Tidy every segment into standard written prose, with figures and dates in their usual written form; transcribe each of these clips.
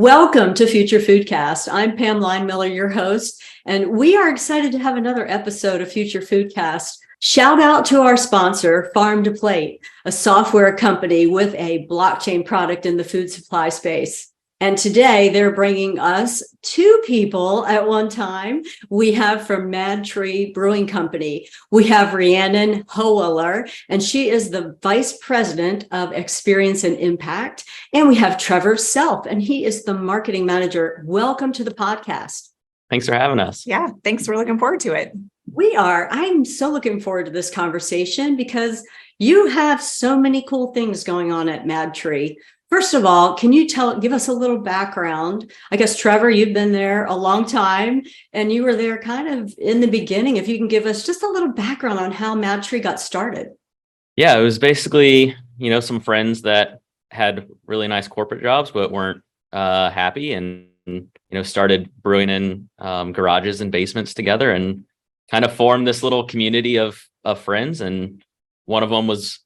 Welcome to FutureFoodCast. I'm Pam Line-Miller, your host, and we are excited to have another episode of FutureFoodCast. Shout out to our sponsor, Farm to Plate, a software company with a blockchain product in the food supply space. And today they're bringing us two people at one time. We have from MadTree Brewing Company, we have Rhiannon Hoeller, and she is the Vice President of Experience and Impact. And we have Trevor Self, and he is the Marketing Manager. Welcome to the podcast. Thanks for having us. Yeah, thanks. We're looking forward to it. We are. I'm so looking forward to this conversation because you have so many cool things going on at MadTree. First of all, can you give us a little background? I guess, Trevor, you've been there a long time and you were there kind of in the beginning. If you can give us just a little background on how MadTree got started. Yeah, it was basically, some friends that had really nice corporate jobs, but weren't happy and, started brewing in garages and basements together and kind of formed this little community of friends. And one of them was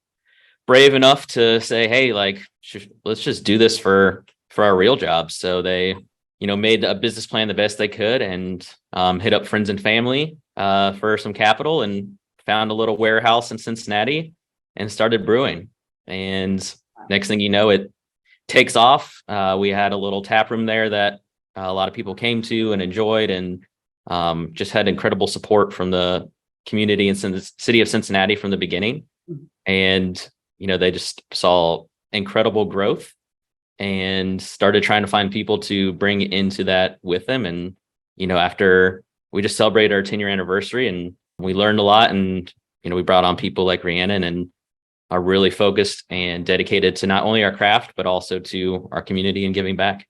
brave enough to say, hey, let's just do this for our real jobs. So they, made a business plan the best they could and hit up friends and family for some capital and found a little warehouse in Cincinnati and started brewing. And next thing you know, it takes off. We had a little tap room there that a lot of people came to and enjoyed and just had incredible support from the community in the city of Cincinnati from the beginning. And they just saw incredible growth and started trying to find people to bring into that with them. And, after we just celebrated our 10-year anniversary and we learned a lot and, we brought on people like Rhiannon and are really focused and dedicated to not only our craft, but also to our community and giving back.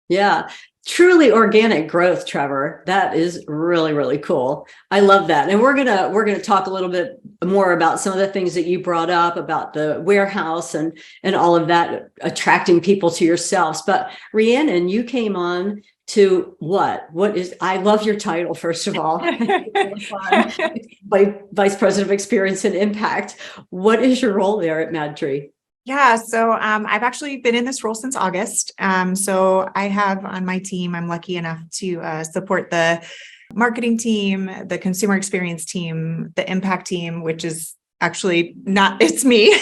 Yeah. Truly organic growth, Trevor. That is really, really cool. I love that. And we're gonna talk a little bit more about some of the things that you brought up about the warehouse and all of that, attracting people to yourselves. But Rhiannon, you came on to what is, I love your title, first of all. Vice President of Experience and Impact. What is your role there at MadTree? Yeah, so I've actually been in this role since August. So I have on my team, I'm lucky enough to support the marketing team, the consumer experience team, the impact team, which is actually it's me,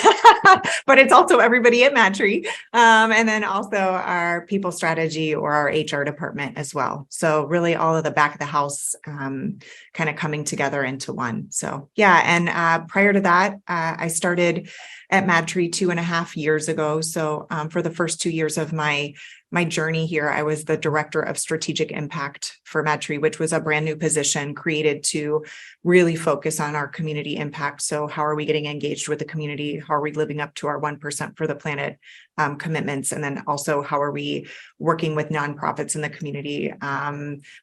but it's also everybody at MadTree. And then also our people strategy or our HR department as well. So really all of the back of the house kind of coming together into one. So yeah, and prior to that, I started at MadTree 2.5 years ago. So for the first 2 years of my journey here, I was the director of strategic impact for MadTree, which was a brand new position created to really focus on our community impact. So how are we getting engaged with the community? How are we living up to our 1% for the planet commitments? And then also how are we working with nonprofits in the community,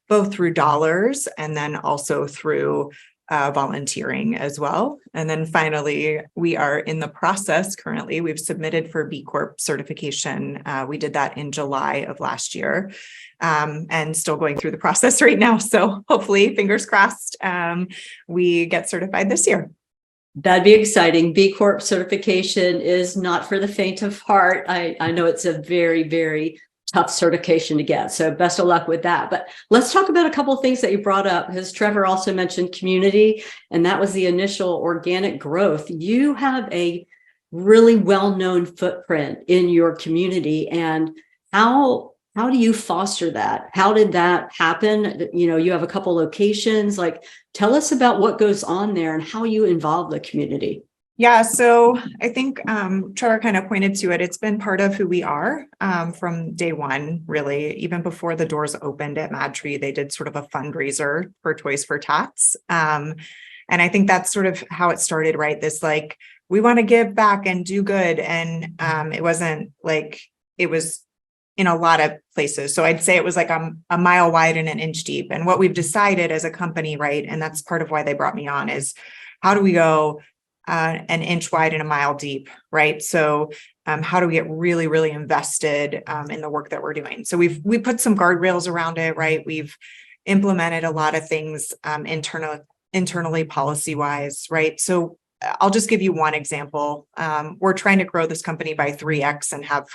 both through dollars and then also through volunteering as well. And then finally, we are in the process currently. We've submitted for B Corp certification. We did that in July of last year and still going through the process right now. So hopefully, fingers crossed, we get certified this year. That'd be exciting. B Corp certification is not for the faint of heart. I know it's a very, very tough certification to get. So best of luck with that. But let's talk about a couple of things that you brought up, because Trevor also mentioned community, and that was the initial organic growth. You have a really well-known footprint in your community. And how do you foster that? How did that happen? You have a couple locations. Tell us about what goes on there and how you involve the community. Yeah, so I think Trevor kind of pointed to it. It's been part of who we are from day one, really. Even before the doors opened at MadTree, they did sort of a fundraiser for Toys for Tots. And I think that's sort of how it started, right? This we want to give back and do good. And it wasn't it was in a lot of places. So I'd say it was a mile wide and an inch deep. And what we've decided as a company, right, and that's part of why they brought me on, is how do we go an inch wide and a mile deep, right? So how do we get really, really invested in the work that we're doing? So we put some guardrails around it, right? We've implemented a lot of things internally policy-wise, right? So I'll just give you one example. We're trying to grow this company by 3x and have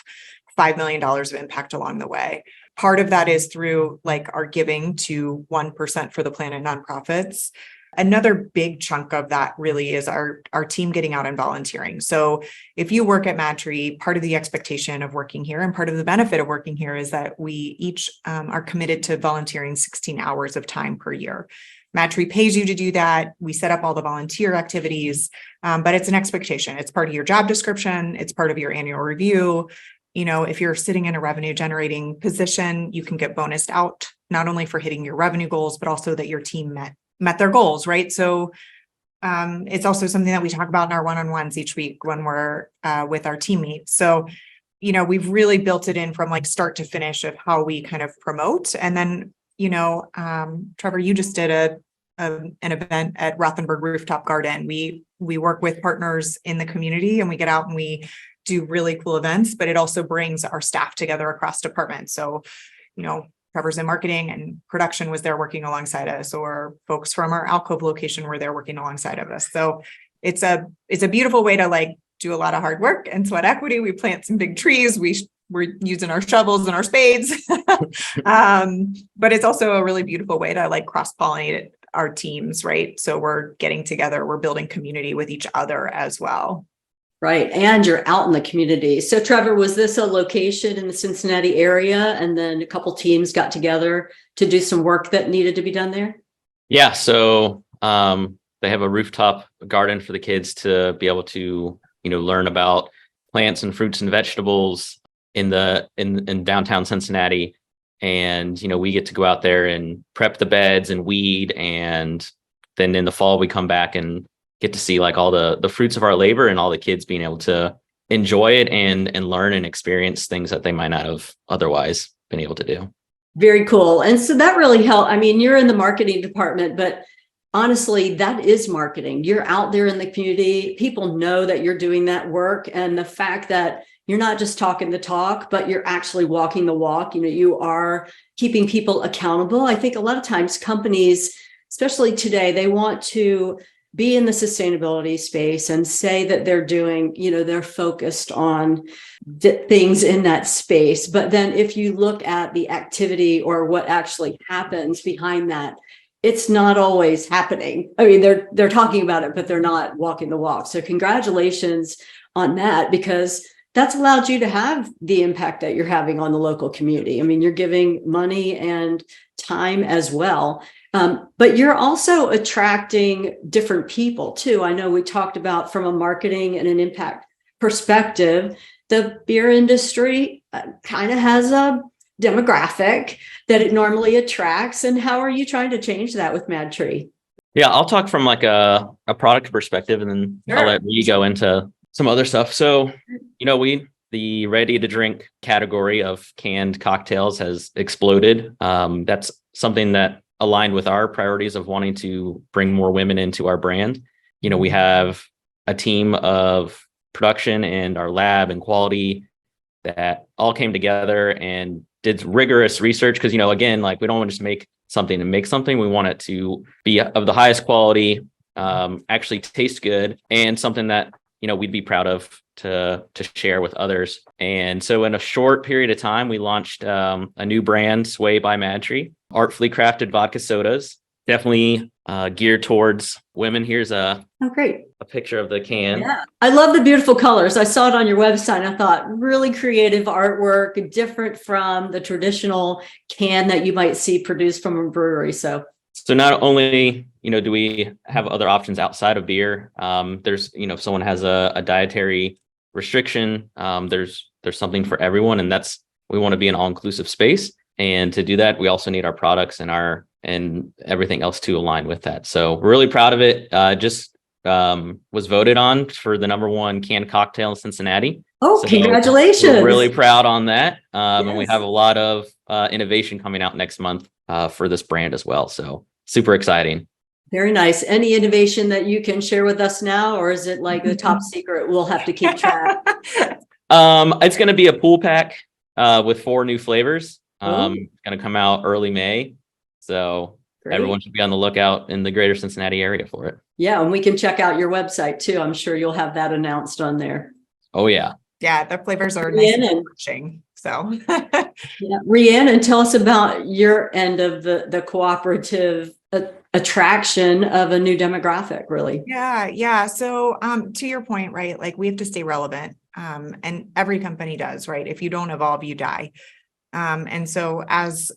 $5 million of impact along the way. Part of that is through like our giving to 1% for the planet nonprofits. Another big chunk of that really is our team getting out and volunteering. So if you work at MadTree, part of the expectation of working here and part of the benefit of working here is that we each are committed to volunteering 16 hours of time per year. MadTree pays you to do that. We set up all the volunteer activities, but it's an expectation. It's part of your job description. It's part of your annual review. You know, if you're sitting in a revenue generating position, you can get bonused out, not only for hitting your revenue goals, but also that your team met their goals, right? So it's also something that we talk about in our one-on-ones each week when we're with our teammates. So, you know, we've really built it in from like start to finish of how we kind of promote. And then, you know, Trevor, you just did an event at Rothenberg Rooftop Garden. We work with partners in the community and we get out and we do really cool events, but it also brings our staff together across departments. So, you know, Trevor's in marketing and production was there working alongside us, or folks from our Alcove location were there working alongside of us. So it's a beautiful way to like do a lot of hard work and sweat equity. We plant some big trees. We're using our shovels and our spades, but it's also a really beautiful way to like cross-pollinate our teams, right? So we're getting together, we're building community with each other as well. Right. And you're out in the community. So Trevor, was this a location in the Cincinnati area and then a couple teams got together to do some work that needed to be done there? Yeah. So they have a rooftop garden for the kids to be able to, you know, learn about plants and fruits and vegetables in downtown Cincinnati. And, you know, we get to go out there and prep the beds and weed. And then in the fall, we come back and get to see like all the fruits of our labor and all the kids being able to enjoy it and learn and experience things that they might not have otherwise been able to do. Very cool. And so that really helped. I mean, you're in the marketing department, but honestly, that is marketing. You're out there in the community. People know that you're doing that work. And the fact that you're not just talking the talk, but you're actually walking the walk, you know, you are keeping people accountable. I think a lot of times companies, especially today, they want to be in the sustainability space and say that they're doing, you know, they're focused on things in that space. But then if you look at the activity or what actually happens behind that, it's not always happening. I mean, they're talking about it, but they're not walking the walk. So congratulations on that, because that's allowed you to have the impact that you're having on the local community. I mean, you're giving money and time as well. But you're also attracting different people too. I know we talked about from a marketing and an impact perspective, the beer industry kind of has a demographic that it normally attracts. And how are you trying to change that with MadTree? Yeah, I'll talk from like a product perspective, and then Sure. I'll let Ree go into some other stuff. So, you know, the ready to drink category of canned cocktails has exploded. That's something that aligned with our priorities of wanting to bring more women into our brand. You know, we have a team of production and our lab and quality that all came together and did rigorous research. Because, you know, again, like we don't want to just make something to make something. We want it to be of the highest quality, actually taste good, and something that, you know, we'd be proud of to share with others. And so in a short period of time, we launched a new brand, Sway by MadTree, artfully crafted vodka sodas, definitely geared towards women. Here's a great picture of the can. Yeah, I love the beautiful colors. I saw it on your website. I thought really creative artwork, different from the traditional can that you might see produced from a brewery. So not only, you know, do we have other options outside of beer, there's, you know, if someone has a dietary restriction, there's something for everyone. And we want to be an all-inclusive space. And to do that, we also need our products and everything else to align with that. So we're really proud of it. Just was voted on for the #1 canned cocktail in Cincinnati. Oh, so congratulations. We're really proud on that. Yes. And we have a lot of innovation coming out next month for this brand as well. So super exciting. Very nice. Any innovation that you can share with us now, or is it like the top secret? We'll have to keep track. It's going to be a pool pack with 4 new flavors. Going to come out early May. So great. Everyone should be on the lookout in the greater Cincinnati area for it. Yeah. And we can check out your website too. I'm sure you'll have that announced on there. Oh, yeah. Yeah, the flavors are nice and Rhiannon, refreshing. So yeah, Rhiannon, tell us about your end of the cooperative attraction of a new demographic, really. yeah. So to your point, right? Like we have to stay relevant. And every company does, right? If you don't evolve, you die. And so as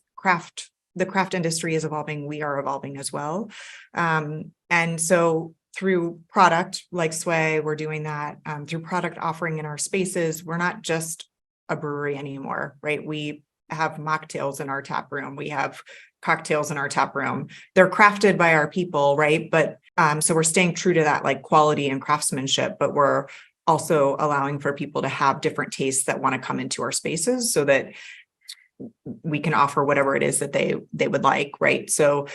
the craft industry is evolving, we are evolving as well. And so through product like Sway, we're doing that. Through product offering in our spaces, we're not just a brewery anymore, right? We have mocktails in our tap room. We have cocktails in our tap room. They're crafted by our people, right? But so we're staying true to that like quality and craftsmanship, but we're also allowing for people to have different tastes that want to come into our spaces so that we can offer whatever it is that they would like, right? So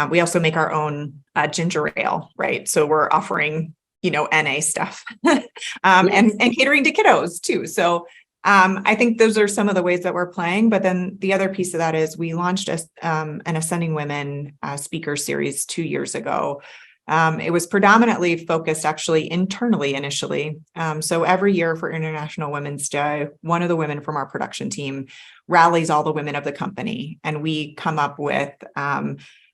we also make our own ginger ale, right? So we're offering, NA stuff and catering to kiddos too. So I think those are some of the ways that we're playing. But then the other piece of that is we launched an Ascending Women speaker series 2 years ago. It was predominantly focused actually internally initially. So every year for International Women's Day, one of the women from our production team rallies all the women of the company, and we come up with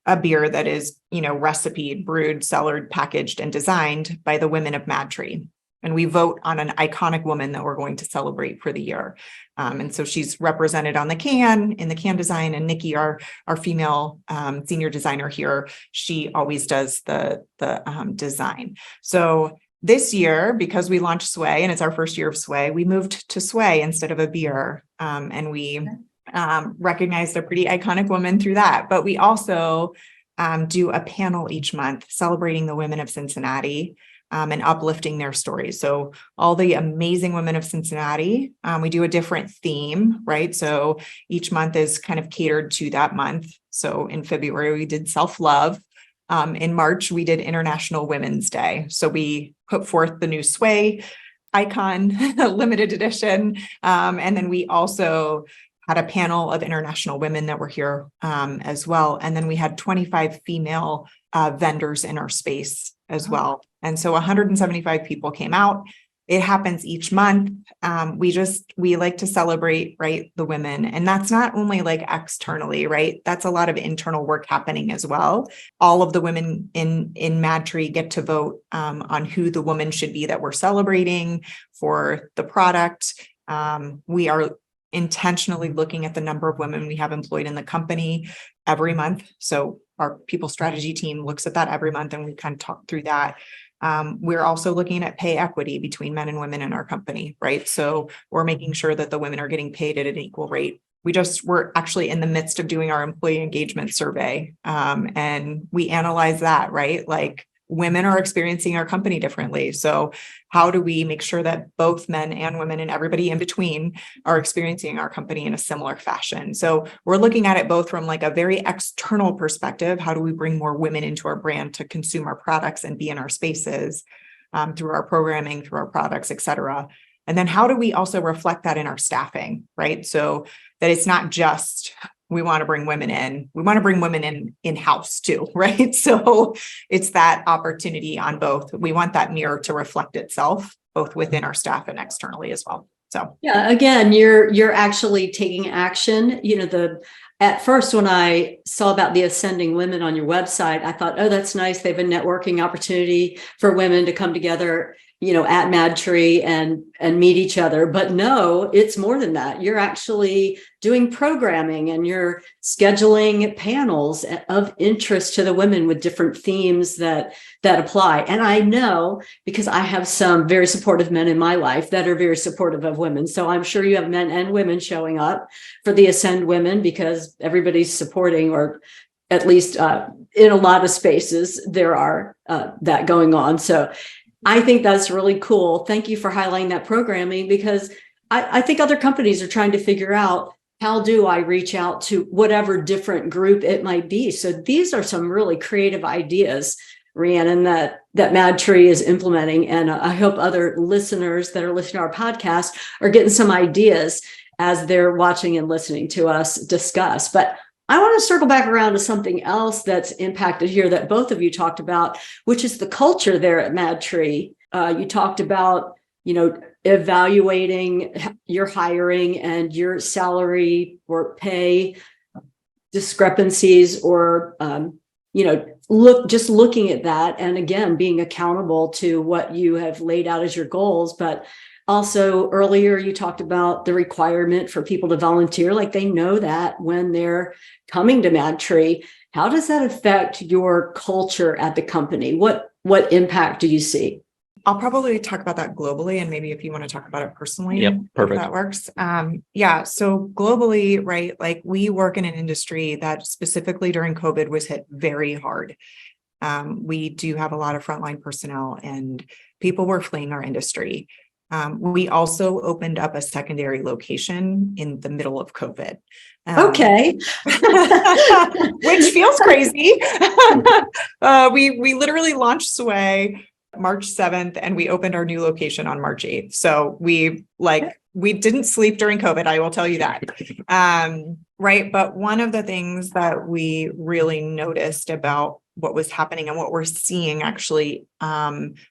a beer that is, recipe, brewed, cellared, packaged, and designed by the women of MadTree. And we vote on an iconic woman that we're going to celebrate for the year. And so she's represented on the can, in the can design, and Nikki, our female senior designer here, she always does the design. So this year, because we launched Sway and it's our first year of Sway, we moved to Sway instead of a beer. And we recognized a pretty iconic woman through that. But we also do a panel each month celebrating the women of Cincinnati and uplifting their stories. So all the amazing women of Cincinnati, we do a different theme, right? So each month is kind of catered to that month. So in February, we did self-love. In March, we did International Women's Day. So we put forth the new Sway icon, limited edition. And then we also had a panel of international women that were here as well. And then we had 25 female vendors in our space as well. And so 175 people came out. It happens each month. We like to celebrate, right, the women. And that's not only like externally, right? That's a lot of internal work happening as well. All of the women in MadTree get to vote on who the woman should be that we're celebrating for the product. We are intentionally looking at the number of women we have employed in the company every month. So our people strategy team looks at that every month, and we kind of talk through that. We're also looking at pay equity between men and women in our company, right? So we're making sure that the women are getting paid at an equal rate. We're actually in the midst of doing our employee engagement survey. And we analyze that, right? Like women are experiencing our company differently. So how do we make sure that both men and women and everybody in between are experiencing our company in a similar fashion? So we're looking at it both from like a very external perspective. How do we bring more women into our brand to consume our products and be in our spaces through our programming, through our products, et cetera? And then how do we also reflect that in our staffing, right? So that it's not just we want to bring women in, we want to bring women in-house too, right? So it's that opportunity on both. We want that mirror to reflect itself both within our staff and externally as well. So yeah, again, you're actually taking action. At first, when I saw about the Ascending Women on your website, I thought, oh, that's nice. They have a networking opportunity for women to come together, at MadTree and meet each other. But no, it's more than that. You're actually doing programming and you're scheduling panels of interest to the women with different themes that apply. And I know because I have some very supportive men in my life that are very supportive of women. So I'm sure you have men and women showing up for the Ascend Women because everybody's supporting, or at least in a lot of spaces, there are that going on. So I think that's really cool. Thank you for highlighting that programming, because I think other companies are trying to figure out, how do I reach out to whatever different group it might be? So these are some really creative ideas, Rhiannon, that MadTree is implementing. And I hope other listeners that are listening to our podcast are getting some ideas as they're watching and listening to us discuss. But I want to circle back around to something else that's impacted here that both of you talked about, which is the culture there at MadTree. You talked about evaluating your hiring and your salary or pay discrepancies, or looking at that, and again being accountable to what you have laid out as your goals. But also earlier you talked about the requirement for people to volunteer, like they know that when they're coming to MadTree. How does that affect your culture at the company? What impact do you see? I'll probably talk about that globally, and maybe if you want to talk about it personally, Yep, perfect. if that works. So globally, right, like we work in an industry that specifically during COVID was hit very hard. We do have a lot of frontline personnel, and people were fleeing our industry. We also opened up a secondary location in the middle of COVID. Okay. Which feels crazy. We literally launched Sway March 7th, and we opened our new location on March 8th. So we didn't sleep during COVID, I will tell you that. Right. But one of the things that we really noticed about what was happening and what we're seeing, actually,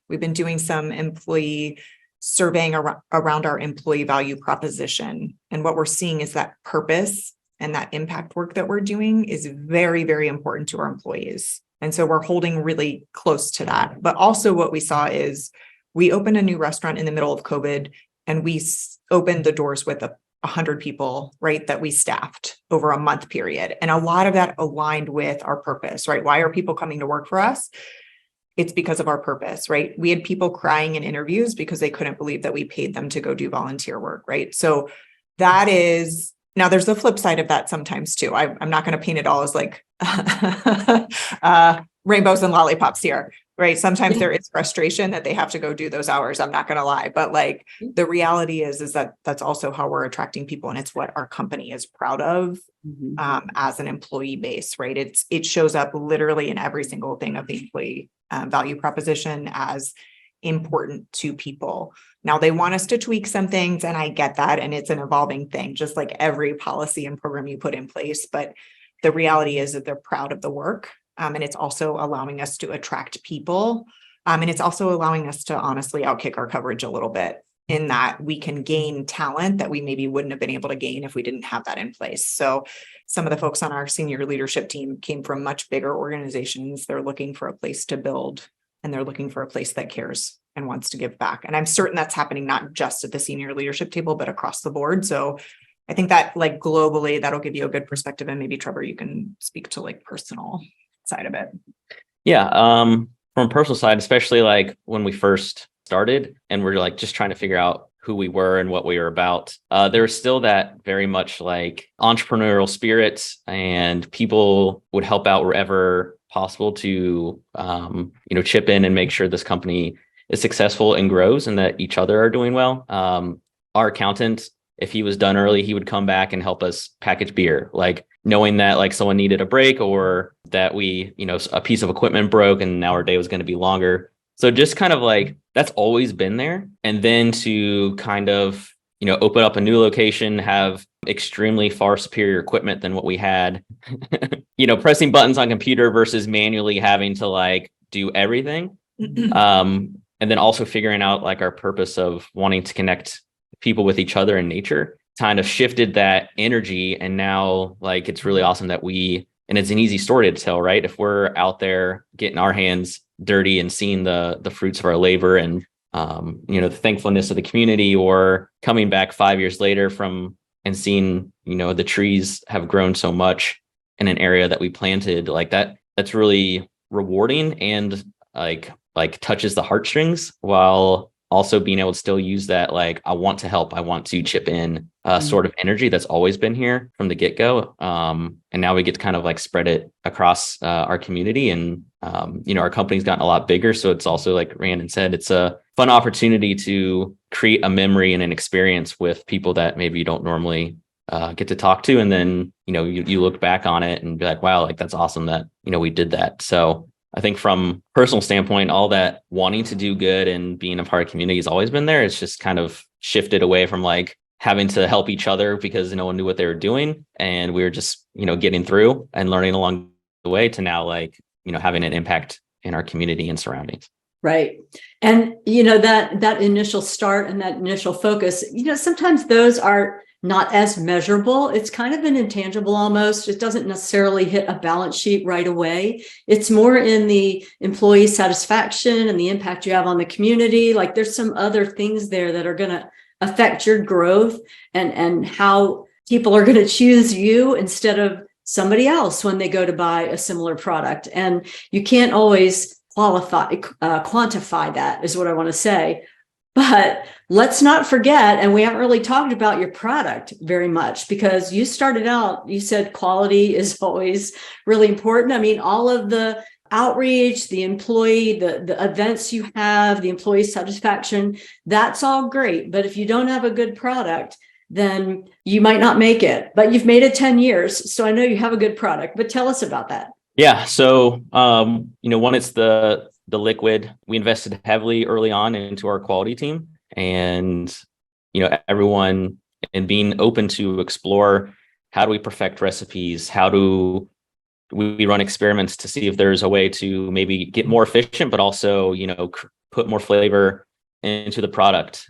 we've been doing some employee surveying around our employee value proposition. And what we're seeing is that purpose and that impact work that we're doing is very, very important to our employees. And so we're holding really close to that. But also what we saw is we opened a new restaurant in the middle of COVID, and we opened the doors with 100 people, right, that we staffed over a month period. And a lot of that aligned with our purpose, right? Why are people coming to work for us? It's because of our purpose, right? We had people crying in interviews because they couldn't believe that we paid them to go do volunteer work, right? So that is, now there's the flip side of that sometimes too. I'm not going to paint it all as like rainbows and lollipops here, right? Sometimes there is frustration that they have to go do those hours. I'm not going to lie, but like the reality is that that's also how we're attracting people, and it's what our company is proud of as an employee base, right? It shows up literally in every single thing of the employee value proposition as important to people. Now they want us to tweak some things, and I get that, and it's an evolving thing, just like every policy and program you put in place. But the reality is that they're proud of the work. And it's also allowing us to attract people. And it's also allowing us to honestly outkick our coverage a little bit, in that we can gain talent that we maybe wouldn't have been able to gain if we didn't have that in place. So some of the folks on our senior leadership team came from much bigger organizations. They're looking for a place to build, and they're looking for a place that cares and wants to give back. And I'm certain that's happening not just at the senior leadership table, but across the board. So I think that like globally, that'll give you a good perspective. And maybe Trevor, you can speak to like personal side of it. Yeah. From a personal side, especially like when we first started and we're like just trying to figure out who we were and what we were about, there was still that very much like entrepreneurial spirit, and people would help out wherever possible to chip in and make sure this company is successful and grows, and that each other are doing well. Our accountant, if he was done early, he would come back and help us package beer, like knowing that like someone needed a break, or that we, a piece of equipment broke and now our day was going to be longer. So just kind of like that's always been there. And then to kind of, open up a new location, have extremely far superior equipment than what we had, pressing buttons on computer versus manually having to like do everything. And then also figuring out like our purpose of wanting to connect people with each other in nature kind of shifted that energy. And now like, it's really awesome that and it's an easy story to tell, right? If we're out there getting our hands dirty and seeing the fruits of our labor, and, the thankfulness of the community, or coming back 5 years later and seeing, the trees have grown so much in an area that we planted, like that's really rewarding, and like touches the heartstrings, while also being able to still use that, like, I want to help, I want to chip in sort of energy that's always been here from the get-go. And now we get to kind of like spread it across our community, and, our company's gotten a lot bigger. So it's also, like Rhiannon said, it's a fun opportunity to create a memory and an experience with people that maybe you don't normally get to talk to. And then, you look back on it and be like, wow, like that's awesome that, we did that. So I think from personal standpoint, all that wanting to do good and being a part of community has always been there. It's just kind of shifted away from like having to help each other because no one knew what they were doing. And we were just, getting through and learning along the way, to now like, having an impact in our community and surroundings. Right. And, that initial start and that initial focus, sometimes those are not as measurable. It's kind of an intangible almost. It doesn't necessarily hit a balance sheet right away. It's more in the employee satisfaction and the impact you have on the community. Like there's some other things there that are going to affect your growth and how people are going to choose you instead of somebody else when they go to buy a similar product. And you can't always quantify that is what I want to say. But let's not forget, and we haven't really talked about your product very much because you started out, you said quality is always really important. I mean, all of the outreach, the employee, the events you have, the employee satisfaction, that's all great. But if you don't have a good product, then you might not make it. But you've made it 10 years. So I know you have a good product, but tell us about that. Yeah. So, one, it's the liquid. We invested heavily early on into our quality team and, everyone and being open to explore how do we perfect recipes? How do we run experiments to see if there's a way to maybe get more efficient, but also, put more flavor into the product.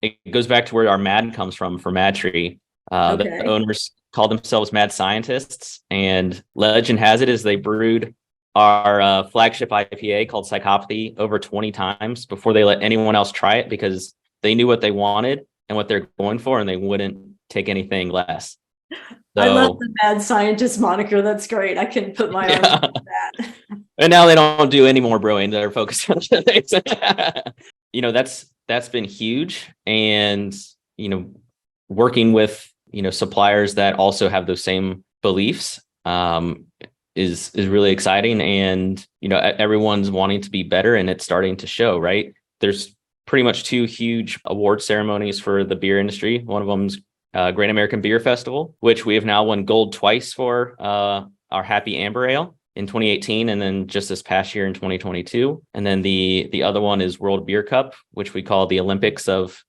It goes back to where our MAD comes from for Mad Tree. The owners call themselves mad scientists, and legend has it is they brewed our flagship IPA called Psychopathy over 20 times before they let anyone else try it because they knew what they wanted and what they're going for, and they wouldn't take anything less. So, I love the mad scientist moniker. That's great. I can put my arms on that. And now they don't do any more brewing. They're focused on things. That's been huge. And, working with, suppliers that also have those same beliefs is really exciting. And, everyone's wanting to be better and it's starting to show, right? There's pretty much two huge award ceremonies for the beer industry. One of them's Great American Beer Festival, which we have now won gold twice for our Happy Amber Ale in 2018, and then just this past year in 2022. And then the other one is World Beer Cup, which we call the Olympics of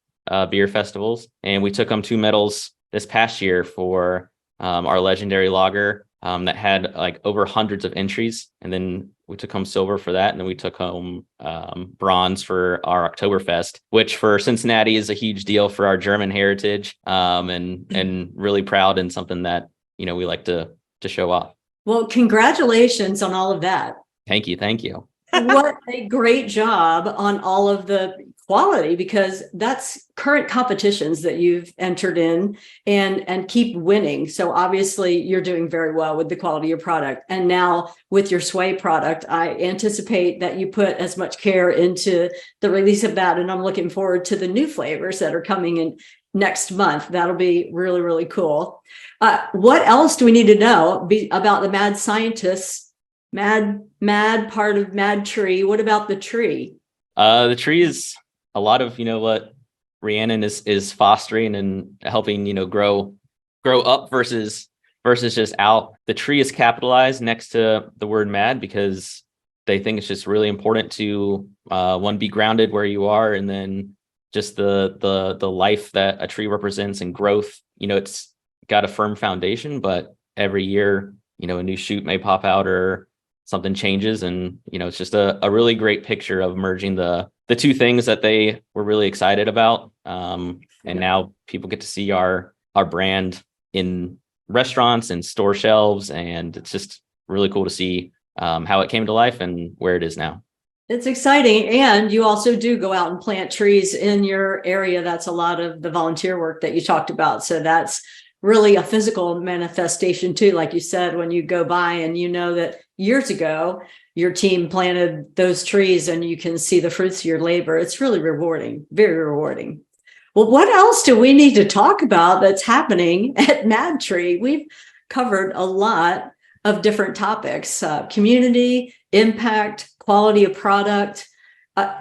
beer festivals. And we took home 2 medals this past year for our legendary lager that had like over hundreds of entries. And then we took home silver for that. And then we took home bronze for our Oktoberfest, which for Cincinnati is a huge deal for our German heritage, and really proud and something that, we like to show off. Well, congratulations on all of that. Thank you. What a great job on all of the quality, because that's current competitions that you've entered in and keep winning. So obviously you're doing very well with the quality of your product. And now with your Sway product, I anticipate that you put as much care into the release of that. And I'm looking forward to the new flavors that are coming in next month. That'll be really, really cool. What else do we need to know about the mad scientists? Mad part of Mad Tree. What about the tree? The tree is a lot of, what Rhiannon is fostering and helping, grow up versus just out. The tree is capitalized next to the word mad because they think it's just really important to one, be grounded where you are, and then just the life that a tree represents and growth. It's got a firm foundation, but every year, a new shoot may pop out or something changes, and it's just a really great picture of merging the two things that they were really excited about, and now people get to see our brand in restaurants and store shelves, and it's just really cool to see how it came to life and where it is now. It's exciting. And you also do go out and plant trees in your area. That's a lot of the volunteer work that you talked about. So that's really a physical manifestation too. Like you said, when you go by and that years ago, your team planted those trees and you can see the fruits of your labor. It's really rewarding, very rewarding. Well, what else do we need to talk about that's happening at Mad Tree? We've covered a lot of different topics, community, impact, quality of product,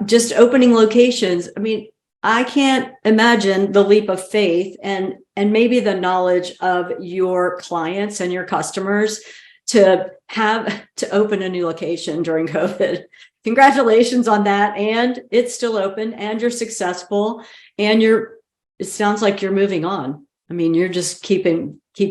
just opening locations. I mean, I can't imagine the leap of faith and maybe the knowledge of your clients and your customers to have to open a new location during COVID. Congratulations on that. And it's still open and you're successful and it sounds like you're moving on. I mean, you're just keep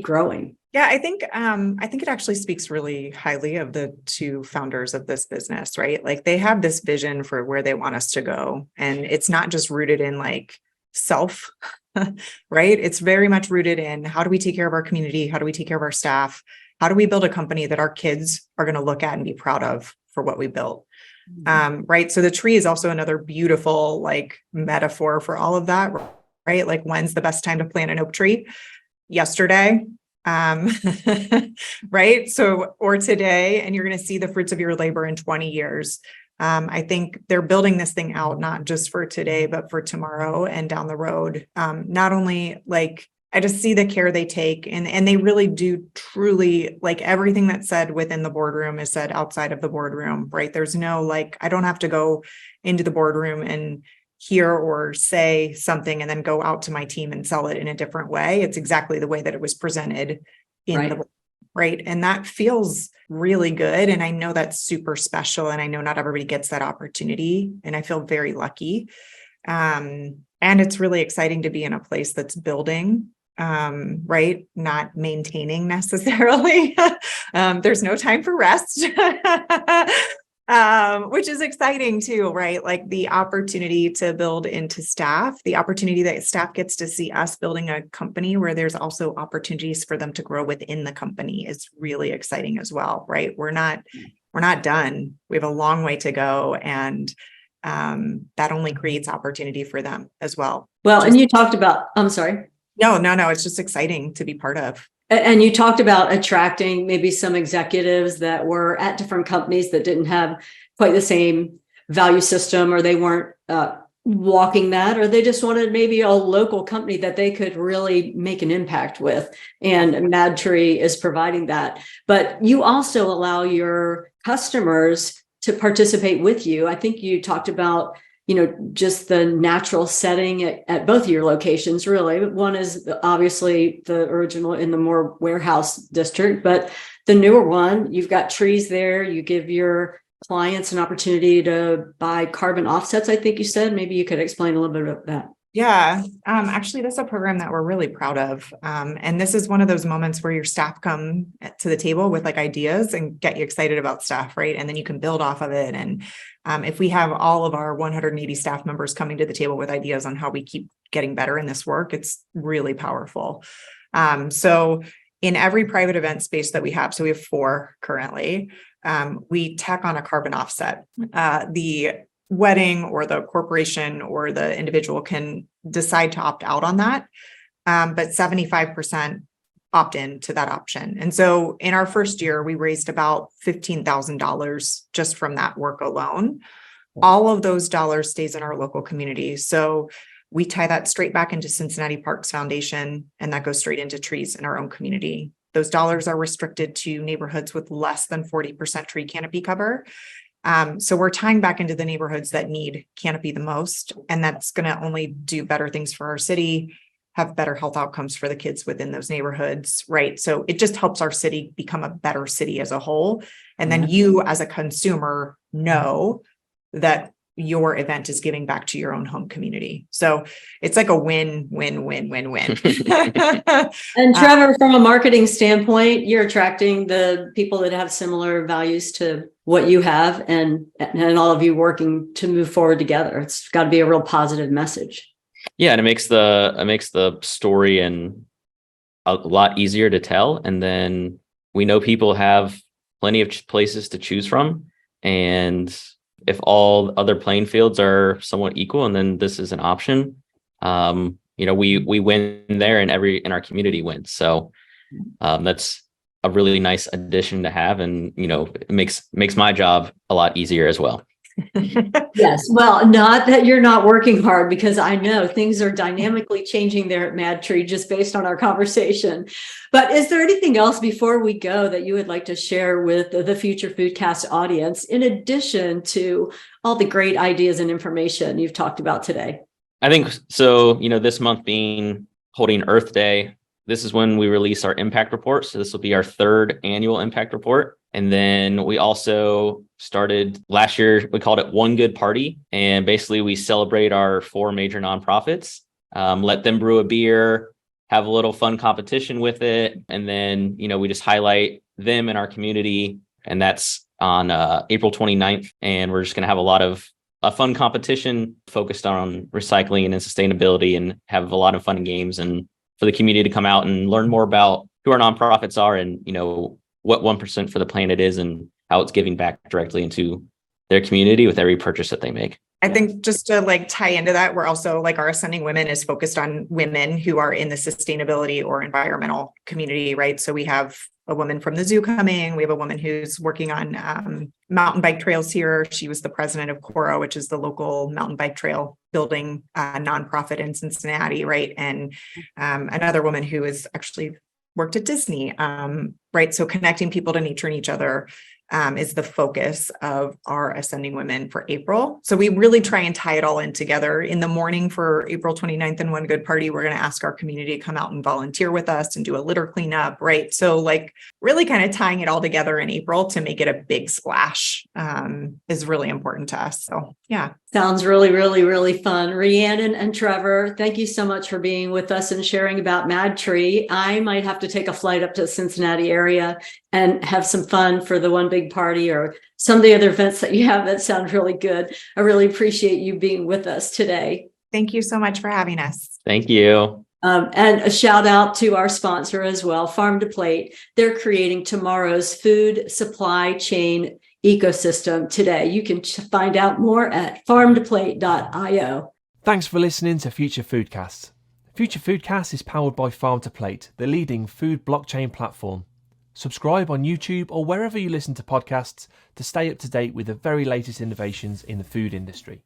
growing. Yeah, I think it actually speaks really highly of the two founders of this business, right? Like they have this vision for where they want us to go. And it's not just rooted in like self, right? It's very much rooted in how do we take care of our community? How do we take care of our staff? How do we build a company that our kids are going to look at and be proud of for what we built? Right. So the tree is also another beautiful like metaphor for all of that, right? Like when's the best time to plant an oak tree? Yesterday. Um, right. So, or today, and you're going to see the fruits of your labor in 20 years. I think they're building this thing out, not just for today, but for tomorrow and down the road. Not only like, I just see the care they take and they really do truly like everything that's said within the boardroom is said outside of the boardroom, right? There's no, like, I don't have to go into the boardroom and hear or say something and then go out to my team and sell it in a different way. It's exactly the way that it was presented in Right. the right. And that feels really good. And I know that's super special. And I know not everybody gets that opportunity. And I feel very lucky. And it's really exciting to be in a place that's building, right? Not maintaining necessarily. There's no time for rest. Which is exciting too, right? Like the opportunity to build into staff, the opportunity that staff gets to see us building a company where there's also opportunities for them to grow within the company is really exciting as well, right? We're not done. We have a long way to go, and that only creates opportunity for them as well. Well, and you talked about, I'm sorry. No, it's just exciting to be part of. And you talked about attracting maybe some executives that were at different companies that didn't have quite the same value system, or they weren't walking that, or they just wanted maybe a local company that they could really make an impact with. And MadTree is providing that. But you also allow your customers to participate with you. I think you talked about just the natural setting at both of your locations, really. One is obviously the original in the more warehouse district, but the newer one, you've got trees there. You give your clients an opportunity to buy carbon offsets, I think you said. Maybe you could explain a little bit about that. Yeah, actually, that's a program that we're really proud of. And this is one of those moments where your staff come to the table with like ideas and get you excited about stuff, right? And then you can build off of it. And if we have all of our 180 staff members coming to the table with ideas on how we keep getting better in this work, it's really powerful. So in every private event space that we have, so we have 4 currently, we tack on a carbon offset. The wedding or the corporation or the individual can decide to opt out on that. But 75% opt in to that option. And so in our first year, we raised about $15,000 just from that work alone. All of those dollars stays in our local community. So we tie that straight back into Cincinnati Parks Foundation, and that goes straight into trees in our own community. Those dollars are restricted to neighborhoods with less than 40% tree canopy cover. So we're tying back into the neighborhoods that need canopy the most, and that's going to only do better things for our city, have better health outcomes for the kids within those neighborhoods, right? So it just helps our city become a better city as a whole. And then you as a consumer know that your event is giving back to your own home community. So it's like a win, win, win, win, win. And Trevor, from a marketing standpoint, you're attracting the people that have similar values to what you have, and all of you working to move forward together. It's got to be a real positive message. Yeah, and it makes the story and a lot easier to tell. And then we know people have plenty of places to choose from, and if all other playing fields are somewhat equal, and then this is an option, we win there, and our community wins. So that's a really nice addition to have, and it makes my job a lot easier as well. Yes. Well, not that you're not working hard, because I know things are dynamically changing there at MadTree just based on our conversation. But is there anything else before we go that you would like to share with the Future Foodcast audience, in addition to all the great ideas and information you've talked about today? I think so. This month being holding Earth Day, this is when we release our impact report. So this will be our 3rd annual impact report. And then we also started last year, we called it One Good Party. And basically we celebrate our 4 major nonprofits, let them brew a beer, have a little fun competition with it. And then, we just highlight them in our community. And that's on April 29th. And we're just going to have a fun competition focused on recycling and sustainability, and have a lot of fun games, and for the community to come out and learn more about who our nonprofits are, and, what 1% for the planet is, and how it's giving back directly into their community with every purchase that they make. I think just to tie into that, we're also our Ascending Women is focused on women who are in the sustainability or environmental community, right? So we have a woman from the zoo coming. We have a woman who's working on mountain bike trails here. She was the president of Coro, which is the local mountain bike trail building nonprofit in Cincinnati, right? And another woman who has actually worked at Disney, right? So connecting people to nature and each other is the focus of our Ascending Women for April. So we really try and tie it all in together. In the morning for April 29th and One Good Party, we're going to ask our community to come out and volunteer with us and do a litter cleanup, right? So really kind of tying it all together in April to make it a big splash is really important to us. So yeah. Sounds really, really, really fun. Rhiannon and Trevor, thank you so much for being with us and sharing about Mad Tree. I might have to take a flight up to the Cincinnati area and have some fun for the One Big Party or some of the other events that you have that sound really good. I really appreciate you being with us today. Thank you so much for having us. Thank you. And a shout out to our sponsor as well, Farm to Plate. They're creating tomorrow's food supply chain ecosystem today. You can find out more at farmtoplate.io. Thanks for listening to Future Foodcast. Future Foodcast is powered by Farm to Plate, the leading food blockchain platform. Subscribe on YouTube or wherever you listen to podcasts to stay up to date with the very latest innovations in the food industry.